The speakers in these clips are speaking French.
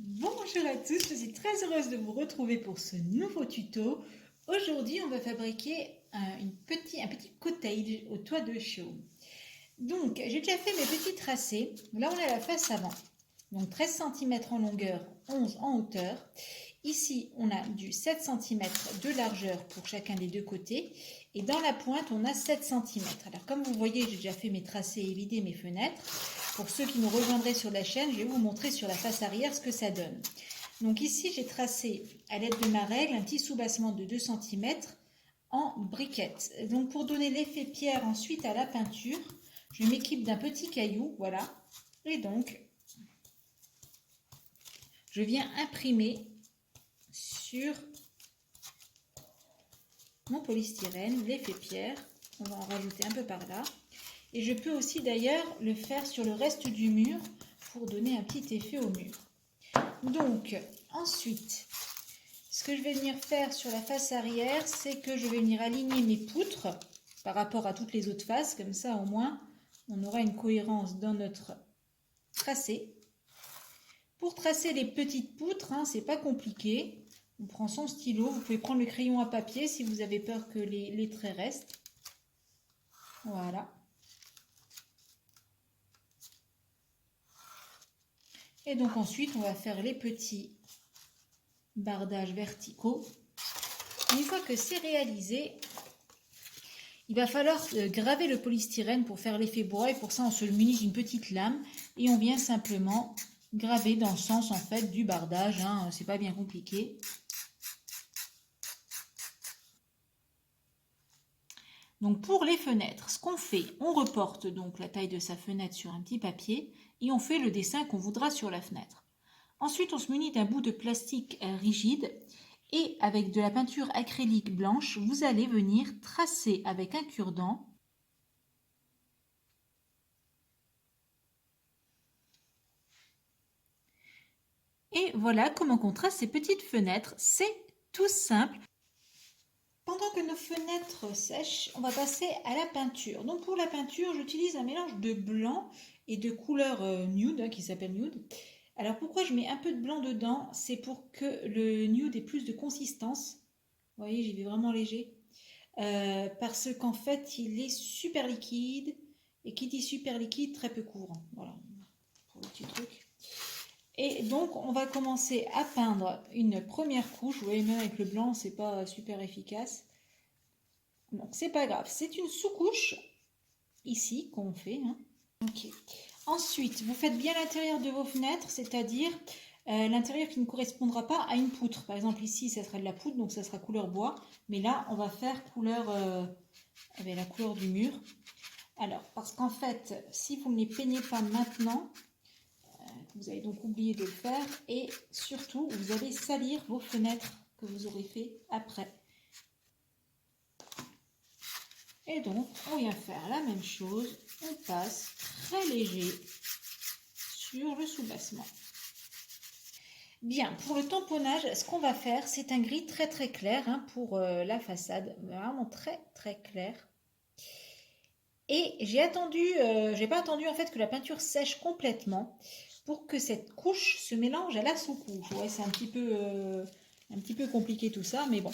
Bonjour à tous, je suis très heureuse de vous retrouver pour ce nouveau tuto. Aujourd'hui, on va fabriquer un petit cottage au toit de chaume. Donc, j'ai déjà fait mes petits tracés. Là, on a la face avant. Donc, 13 cm en longueur, 11 en hauteur. Ici, on a du 7 cm de largeur pour chacun des deux côtés. Et dans la pointe, on a 7 cm. Alors, comme vous voyez, j'ai déjà fait mes tracés et vidé mes fenêtres. Pour ceux qui nous rejoindraient sur la chaîne, je vais vous montrer sur la face arrière ce que ça donne. Donc ici, j'ai tracé à l'aide de ma règle un petit soubassement de 2 cm en briquette. Donc pour donner l'effet pierre ensuite à la peinture, je m'équipe d'un petit caillou, voilà. Et donc, je viens imprimer sur mon polystyrène l'effet pierre. On va en rajouter un peu par là. Et je peux aussi d'ailleurs le faire sur le reste du mur pour donner un petit effet au mur. Donc, ensuite, ce que je vais venir faire sur la face arrière, c'est que je vais venir aligner mes poutres par rapport à toutes les autres faces. Comme ça, au moins, on aura une cohérence dans notre tracé. Pour tracer les petites poutres, c'est pas compliqué. On prend son stylo. Vous pouvez prendre le crayon à papier si vous avez peur que les traits restent. Voilà. Et donc ensuite, on va faire les petits bardages verticaux. Une fois que c'est réalisé, il va falloir graver le polystyrène pour faire l'effet bois. Et pour ça, on se munit d'une petite lame et on vient simplement graver dans le sens en fait du bardage. C'est pas bien compliqué. Donc pour les fenêtres, ce qu'on fait, on reporte donc la taille de sa fenêtre sur un petit papier et on fait le dessin qu'on voudra sur la fenêtre. Ensuite, on se munit d'un bout de plastique rigide et avec de la peinture acrylique blanche, vous allez venir tracer avec un cure-dent et voilà comment on trace ces petites fenêtres. C'est tout simple. Pendant que nos fenêtres sèchent, on va passer à la peinture. Donc pour la peinture, j'utilise un mélange de blanc et de couleur nude qui s'appelle nude. Alors pourquoi je mets un peu de blanc dedans? C'est pour que le nude ait plus de consistance. Vous voyez, j'y vais vraiment léger. Parce qu'en fait, il est super liquide. Et qui dit super liquide, très peu courant. Voilà, pour le petit truc. Et donc, on va commencer à peindre une première couche. Vous voyez, même avec le blanc, c'est pas super efficace. Donc, c'est pas grave. C'est une sous-couche, ici, qu'on fait. Ok. Ensuite, vous faites bien l'intérieur de vos fenêtres, c'est-à-dire l'intérieur qui ne correspondra pas à une poutre. Par exemple, ici, ça sera de la poudre, donc ça sera couleur bois. Mais là, on va faire couleur, avec la couleur du mur. Alors, parce qu'en fait, si vous ne les peignez pas maintenant, vous allez donc oublier de le faire. Et surtout, vous allez salir vos fenêtres que vous aurez fait après. Et donc, on vient faire la même chose. On passe très léger sur le soubassement. Bien, pour le tamponnage, ce qu'on va faire, c'est un gris très très clair pour la façade, vraiment très très clair. Et j'ai pas attendu en fait que la peinture sèche complètement pour que cette couche se mélange à la sous-couche. Ouais, c'est un petit peu compliqué tout ça, mais bon.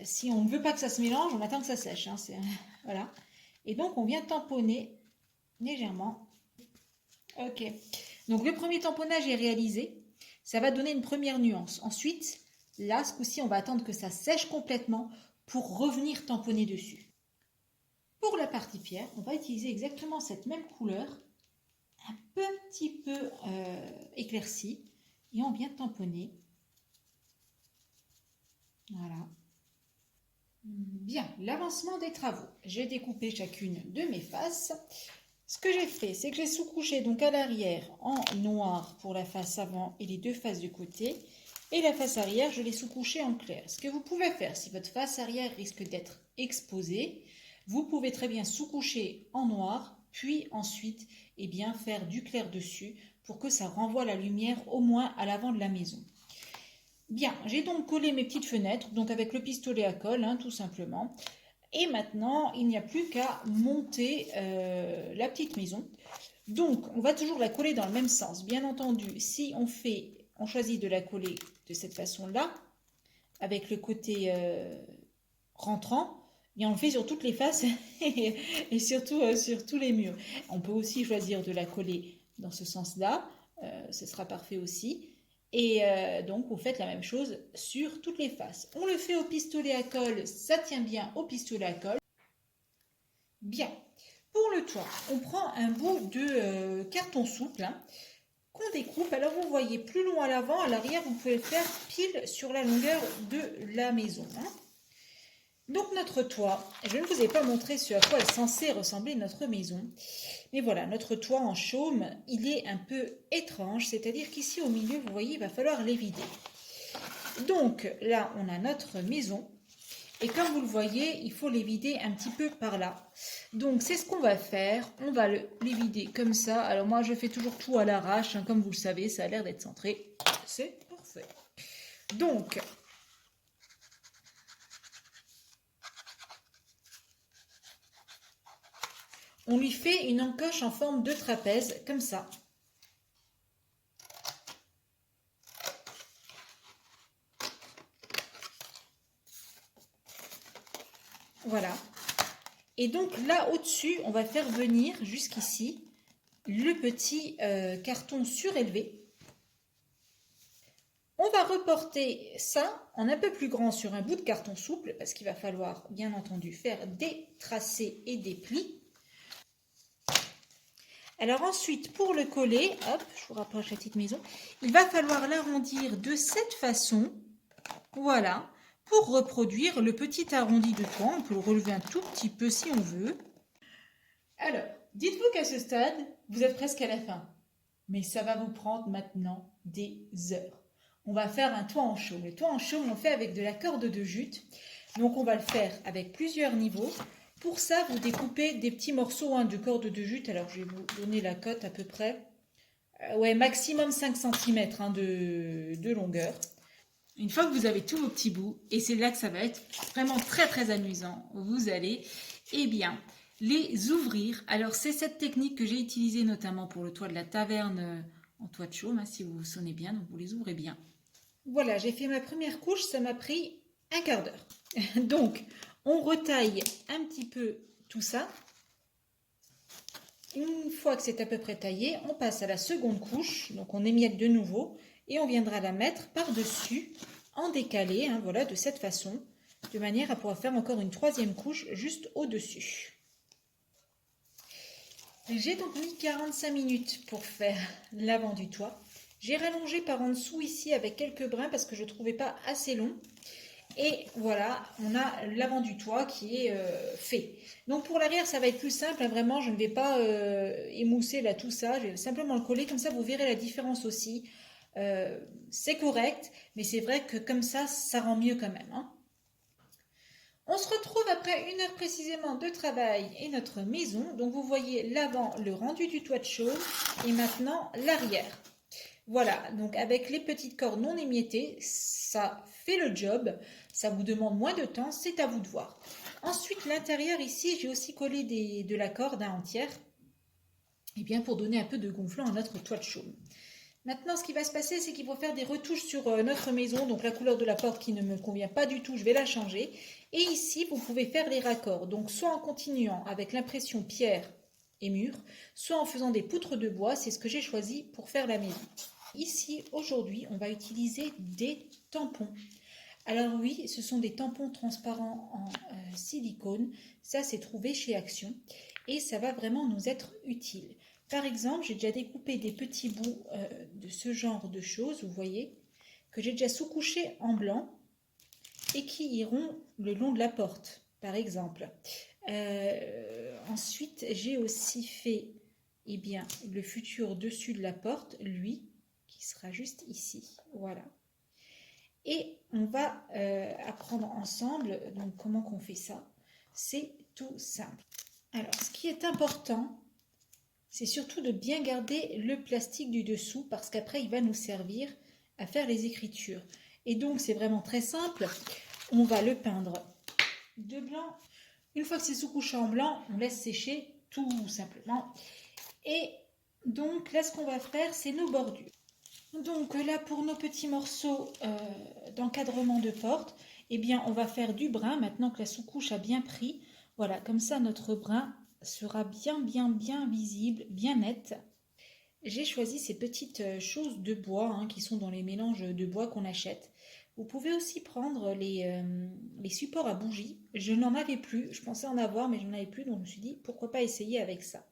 Si on ne veut pas que ça se mélange, on attend que ça sèche. Voilà. Et donc on vient tamponner légèrement. Ok. Donc le premier tamponnage est réalisé. Ça va donner une première nuance. Ensuite, là, ce coup-ci, on va attendre que ça sèche complètement pour revenir tamponner dessus. Pour la partie pierre, on va utiliser exactement cette même couleur, un petit peu éclaircie, et on vient tamponner. Voilà. Bien, l'avancement des travaux. J'ai découpé chacune de mes faces. Ce que j'ai fait, c'est que j'ai sous-couché donc à l'arrière en noir pour la face avant et les deux faces du côté. Et la face arrière, je l'ai sous-couchée en clair. Ce que vous pouvez faire, si votre face arrière risque d'être exposée, vous pouvez très bien sous-coucher en noir, puis ensuite faire du clair dessus pour que ça renvoie la lumière au moins à l'avant de la maison. Bien, j'ai donc collé mes petites fenêtres, donc avec le pistolet à colle, tout simplement. Et maintenant, il n'y a plus qu'à monter la petite maison. Donc, on va toujours la coller dans le même sens. Bien entendu, si on fait on choisit de la coller de cette façon-là, avec le côté rentrant, et on le fait sur toutes les faces et surtout sur tous les murs. On peut aussi choisir de la coller dans ce sens-là, ce sera parfait aussi. Et donc, vous faites la même chose sur toutes les faces. On le fait au pistolet à colle, ça tient bien au pistolet à colle. Bien. Pour le toit, on prend un bout de carton souple hein, qu'on découpe. Alors, vous voyez, plus long à l'avant, à l'arrière, vous pouvez le faire pile sur la longueur de la maison. Hein. Donc, notre toit, je ne vous ai pas montré ce à quoi est censé ressembler notre maison. Mais voilà, notre toit en chaume, il est un peu étrange, c'est-à-dire qu'ici au milieu, vous voyez, il va falloir les vider. Donc là, on a notre maison, et comme vous le voyez, il faut les vider un petit peu par là. Donc c'est ce qu'on va faire, on va les vider comme ça. Alors moi, je fais toujours tout à l'arrache, hein, comme vous le savez, ça a l'air d'être centré. C'est parfait. Donc... on lui fait une encoche en forme de trapèze, comme ça. Voilà. Et donc là, au-dessus, on va faire venir jusqu'ici le petit carton surélevé. On va reporter ça en un peu plus grand sur un bout de carton souple, parce qu'il va falloir, bien entendu, faire des tracés et des plis. Alors ensuite, pour le coller, hop, je vous rapproche la petite maison, il va falloir l'arrondir de cette façon, voilà, pour reproduire le petit arrondi de toit. On peut le relever un tout petit peu si on veut. Alors, dites-vous qu'à ce stade, vous êtes presque à la fin, mais ça va vous prendre maintenant des heures. On va faire un toit en chaume. Le toit en chaume, on le fait avec de la corde de jute, donc on va le faire avec plusieurs niveaux. Pour ça, vous découpez des petits morceaux hein, de corde de jute. Alors, je vais vous donner la cote à peu près. Ouais, maximum 5 cm hein, de longueur. Une fois que vous avez tous vos petits bouts, et c'est là que ça va être vraiment très très amusant, vous allez, eh bien, les ouvrir. Alors, c'est cette technique que j'ai utilisée notamment pour le toit de la taverne en toit de chaume, hein, si vous vous souvenez bien, donc vous les ouvrez bien. Voilà, j'ai fait ma première couche, ça m'a pris un quart d'heure. Donc, on retaille un petit peu tout ça. Une fois que c'est à peu près taillé, on passe à la seconde couche. Donc, on émiette de nouveau et on viendra la mettre par-dessus en décalé, hein, voilà, de cette façon, de manière à pouvoir faire encore une troisième couche juste au-dessus. J'ai donc mis 45 minutes pour faire l'avant du toit. J'ai rallongé par en dessous ici avec quelques brins parce que je ne trouvais pas assez long. Et voilà, on a l'avant du toit qui est fait. Donc pour l'arrière, ça va être plus simple. Hein, vraiment, je ne vais pas émousser là tout ça. Je vais simplement le coller. Comme ça, vous verrez la différence aussi. C'est correct, mais c'est vrai que comme ça rend mieux quand même. Hein. On se retrouve après 1 heure précisément de travail et notre maison. Donc vous voyez l'avant, le rendu du toit de chaume et maintenant l'arrière. Voilà, donc avec les petites cordes non émiettées, ça fait le job, ça vous demande moins de temps, c'est à vous de voir. Ensuite, l'intérieur ici, j'ai aussi collé de la corde entière, et bien pour donner un peu de gonflant à notre toit de chaume. Maintenant, ce qui va se passer, c'est qu'il faut faire des retouches sur notre maison. Donc la couleur de la porte qui ne me convient pas du tout, je vais la changer. Et ici, vous pouvez faire les raccords. Donc soit en continuant avec l'impression pierre et mur, soit en faisant des poutres de bois. C'est ce que j'ai choisi pour faire la maison. Ici, aujourd'hui, on va utiliser des tampons. Alors oui, ce sont des tampons transparents en silicone. Ça, c'est trouvé chez Action. Et ça va vraiment nous être utile. Par exemple, j'ai déjà découpé des petits bouts de ce genre de choses, vous voyez, que j'ai déjà sous-couchés en blanc et qui iront le long de la porte, par exemple. Ensuite, j'ai aussi fait eh bien, le futur dessus de la porte, lui, qui sera juste ici. Voilà. Et on va apprendre ensemble donc, comment qu'on fait ça. C'est tout simple. Alors, ce qui est important, c'est surtout de bien garder le plastique du dessous parce qu'après, il va nous servir à faire les écritures. Et donc, c'est vraiment très simple. On va le peindre de blanc. Une fois que c'est sous-couché en blanc, on laisse sécher tout simplement. Et donc, là, ce qu'on va faire, c'est nos bordures. Donc là, pour nos petits morceaux d'encadrement de porte, eh bien, on va faire du brun maintenant que la sous-couche a bien pris. Voilà, comme ça, notre brun sera bien visible, bien net. J'ai choisi ces petites choses de bois hein, qui sont dans les mélanges de bois qu'on achète. Vous pouvez aussi prendre les supports à bougies. Je n'en avais plus, je pensais en avoir, mais je n'en avais plus, donc je me suis dit pourquoi pas essayer avec ça.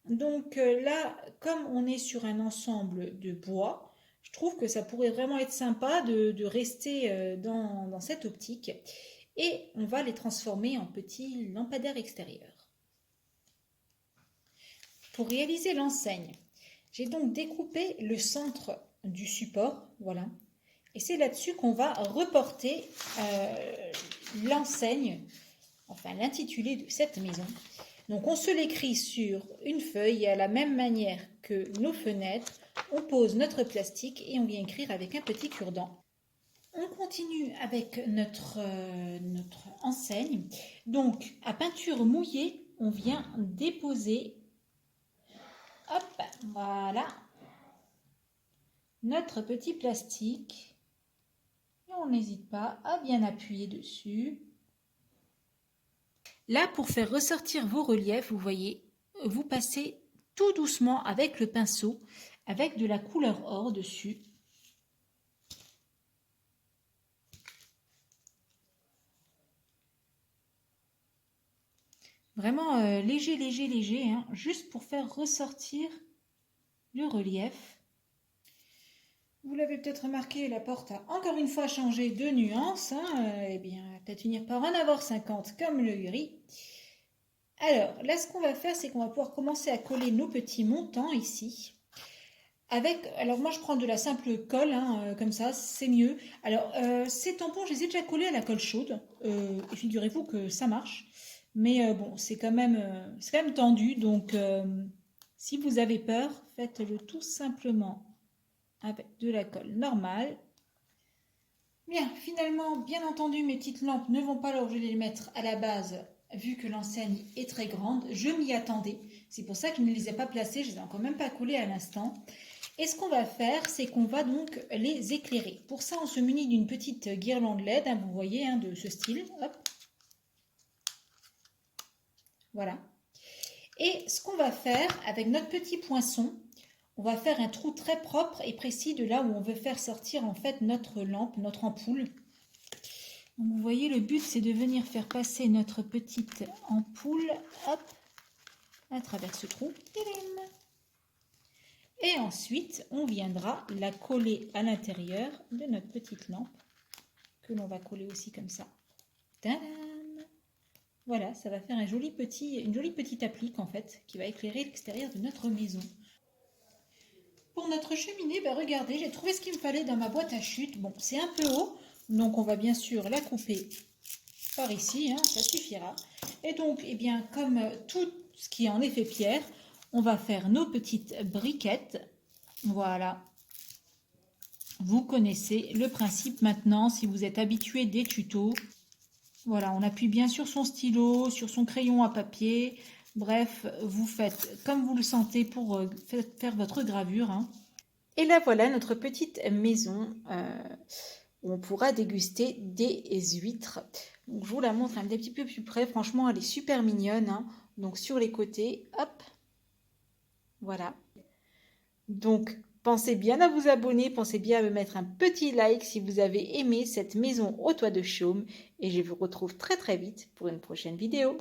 Donc là, comme on est sur un ensemble de bois, je trouve que ça pourrait vraiment être sympa de rester dans cette optique. Et on va les transformer en petits lampadaires extérieurs. Pour réaliser l'enseigne, j'ai donc découpé le centre du support, voilà. Et c'est là-dessus qu'on va reporter l'enseigne, enfin l'intitulé de cette maison. Donc on se l'écrit sur une feuille et à la même manière que nos fenêtres, on pose notre plastique et on vient écrire avec un petit cure-dent. On continue avec notre enseigne. Donc à peinture mouillée, on vient déposer, hop, voilà, notre petit plastique. Et on n'hésite pas à bien appuyer dessus. Là, pour faire ressortir vos reliefs, vous voyez, vous passez tout doucement avec le pinceau, avec de la couleur or dessus. Vraiment léger, hein, juste pour faire ressortir le relief. Vous l'avez peut-être remarqué, la porte a encore une fois changé de nuance. Hein, eh bien, peut-être finir par en avoir 50 comme le gris. Alors, là, ce qu'on va faire, c'est qu'on va pouvoir commencer à coller nos petits montants ici. Alors moi je prends de la simple colle, hein, comme ça, c'est mieux. Alors ces tampons, je les ai déjà collés à la colle chaude, et figurez-vous que ça marche. Mais bon, c'est quand même tendu, donc si vous avez peur, faites-le tout simplement avec de la colle normale. Bien, finalement, bien entendu, mes petites lampes ne vont pas là où je vais les mettre à la base, vu que l'enseigne est très grande. Je m'y attendais, c'est pour ça que je ne les ai pas placées, je ne les ai encore même pas collées à l'instant. Et ce qu'on va faire, c'est qu'on va donc les éclairer. Pour ça, on se munit d'une petite guirlande LED, hein, vous voyez, hein, de ce style. Hop. Voilà. Et ce qu'on va faire avec notre petit poinçon, on va faire un trou très propre et précis de là où on veut faire sortir en fait notre lampe, notre ampoule. Donc, vous voyez, le but, c'est de venir faire passer notre petite ampoule, hop, à travers ce trou. Et ensuite, on viendra la coller à l'intérieur de notre petite lampe, que l'on va coller aussi comme ça. Tadam! Voilà, ça va faire une jolie petite applique en fait, qui va éclairer l'extérieur de notre maison. Pour notre cheminée, regardez, j'ai trouvé ce qu'il me fallait dans ma boîte à chute. Bon, c'est un peu haut, donc on va bien sûr la couper par ici, hein, ça suffira. Et donc, eh bien, comme tout ce qui est en effet pierre, on va faire nos petites briquettes. Voilà. Vous connaissez le principe maintenant, si vous êtes habitué des tutos. Voilà, on appuie bien sur son stylo, sur son crayon à papier. Bref, vous faites comme vous le sentez pour faire votre gravure. Hein. Et là, voilà notre petite maison où on pourra déguster des huîtres. Donc, je vous la montre un petit peu plus près. Franchement, elle est super mignonne. Hein. Donc, sur les côtés, hop, voilà. Donc, pensez bien à vous abonner, pensez bien à me mettre un petit like si vous avez aimé cette maison au toit de chaume. Et je vous retrouve très vite pour une prochaine vidéo.